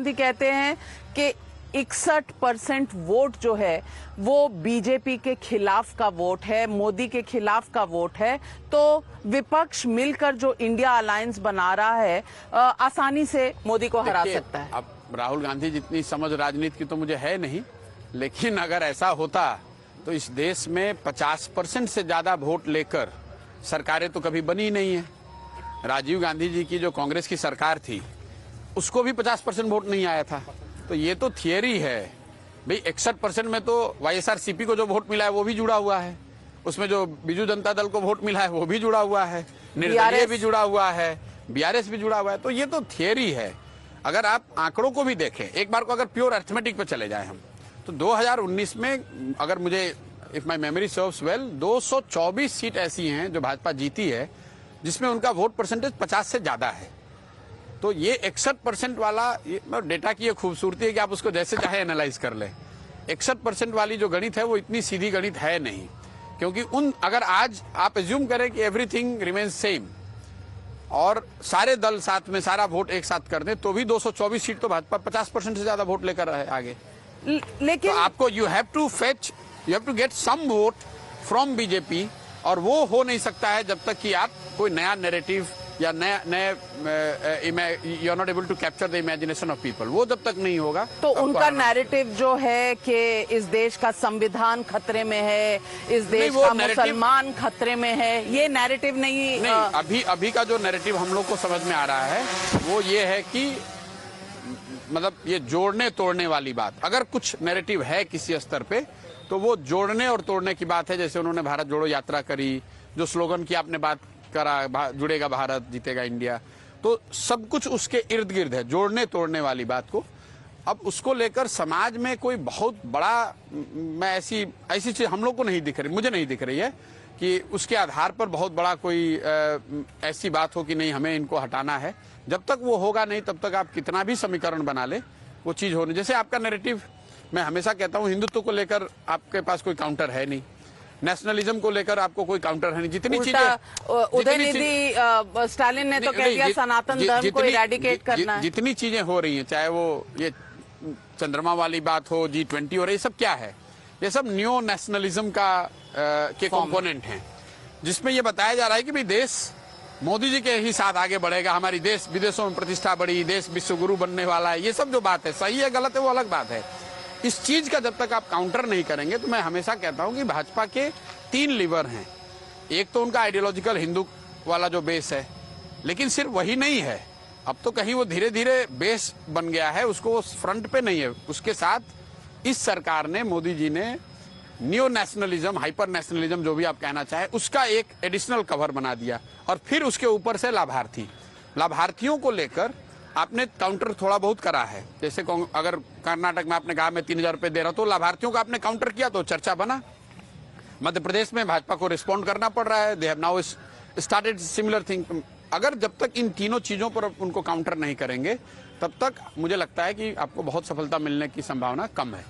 गांधी कहते हैं कि 61% वोट जो है वो बीजेपी के खिलाफ का वोट है, मोदी के खिलाफ का वोट है। तो विपक्ष मिलकर जो इंडिया अलायंस बना रहा है आसानी से मोदी को हरा सकता है। अब राहुल गांधी जितनी समझ राजनीति की तो मुझे है नहीं, लेकिन अगर ऐसा होता तो इस देश में 50% से ज्यादा वोट लेकर सरकारें तो कभी बनी नहीं है। राजीव गांधी जी की जो कांग्रेस की सरकार थी उसको भी 50% वोट नहीं आया था। तो ये तो थियरी है भाई। 61% में तो वाईएसआरसीपी को जो वोट मिला है वो भी जुड़ा हुआ है, उसमें जो बीजू जनता दल को वोट मिला है वो भी जुड़ा हुआ है, निर्दलीय भी जुड़ा हुआ है, बीआरएस भी जुड़ा हुआ है। तो ये तो थियरी है। अगर आप आंकड़ों को भी देखें, एक बार को अगर प्योर अर्थमेटिक पे चले जाए हम, तो 2019 में अगर मुझे if my memory serves well 224 seat ऐसी हैं जो भाजपा जीती है जिसमें उनका वोट परसेंटेज 50 से ज्यादा है। तो ये 61% वाला डेटा की ये खूबसूरती है कि आप उसको जैसे चाहे एनालाइज कर ले। 61% वाली जो गणित है वो इतनी सीधी गणित है नहीं, क्योंकि अगर आज आप एज्यूम करें कि एवरीथिंग रिमेन्स सेम और सारे दल साथ में सारा वोट एक साथ कर दें तो भी 224 सीट तो भाजपा 50% से ज्यादा वोट लेकर है आगे। लेकिन तो आपको you have to get some vote from BJP, और वो हो नहीं सकता है जब तक कि आप कोई नया नैरेटिव या नए you are not able to capture the imagination of people. वो जब तक नहीं होगा तो उनका नैरेटिव जो है कि इस देश का संविधान खतरे में है, इस देश का मुसलमान खतरे में है, ये नैरेटिव नहीं। अभी का जो नैरेटिव हम लोग को समझ में आ रहा है वो ये है कि मतलब ये जोड़ने तोड़ने वाली बात, अगर कुछ नैरेटिव है किसी स्तर पे तो वो जोड़ने और तोड़ने की बात है। जैसे उन्होंने भारत जोड़ो यात्रा करी, जो स्लोगन की आपने बात करा, जुड़ेगा भारत जीतेगा इंडिया, तो सब कुछ उसके इर्द गिर्द है, जोड़ने तोड़ने वाली बात को। अब उसको लेकर समाज में कोई बहुत बड़ा मैं ऐसी चीज हम लोग को नहीं दिख रही, मुझे नहीं दिख रही है कि उसके आधार पर बहुत बड़ा कोई ऐसी बात हो कि नहीं हमें इनको हटाना है। जब तक वो होगा नहीं तब तक आप कितना भी समीकरण बना ले वो चीज होनी। जैसे आपका नैरेटिव, मैं हमेशा कहता हूँ हिंदुत्व को लेकर आपके पास कोई काउंटर है नहीं, नेशनलिज्म को लेकर आपको कोई काउंटर है नहीं। जितनी चीजें उदयनिधि स्टालिन ने तो कह दिया सनातन धर्म को इरेडिकेट करना है। जितनी चीजें हो रही हैं, चाहे वो ये चंद्रमा वाली बात हो, G20 हो रही, सब क्या है? ये सब न्यो नेशनलिज्म के कंपोनेंट हैं, जिसमें ये बताया जा रहा है कि भाई देश मोदी जी के ही साथ आगे बढ़ेगा, हमारी देश विदेशों में प्रतिष्ठा बढ़ी, देश विश्व गुरु बनने वाला है। ये सब जो बात है सही है गलत है वो अलग बात है। इस चीज का जब तक आप काउंटर नहीं करेंगे, तो मैं हमेशा कहता हूं कि भाजपा के 3 लीवर हैं। एक तो उनका आइडियोलॉजिकल हिंदू वाला जो बेस है, लेकिन सिर्फ वही नहीं है, अब तो कहीं वो धीरे धीरे बेस बन गया है, उसको वो फ्रंट पे नहीं है। उसके साथ इस सरकार ने, मोदी जी ने न्यो नेशनलिज्म, हाइपर नेशनलिज्म जो भी आप कहना चाहे, उसका एक एडिशनल कवर बना दिया। और फिर उसके ऊपर से लाभार्थियों को लेकर आपने काउंटर थोड़ा बहुत करा है। जैसे अगर कर्नाटक में आपने कहा मैं 3000 रुपए दे रहा हूं, तो लाभार्थियों का आपने काउंटर किया तो चर्चा बना। मध्य प्रदेश में भाजपा को रिस्पॉन्ड करना पड़ रहा है, they have now started similar thing. अगर जब तक इन तीनों चीजों पर उनको काउंटर नहीं करेंगे तब तक मुझे लगता है कि आपको बहुत सफलता मिलने की संभावना कम है।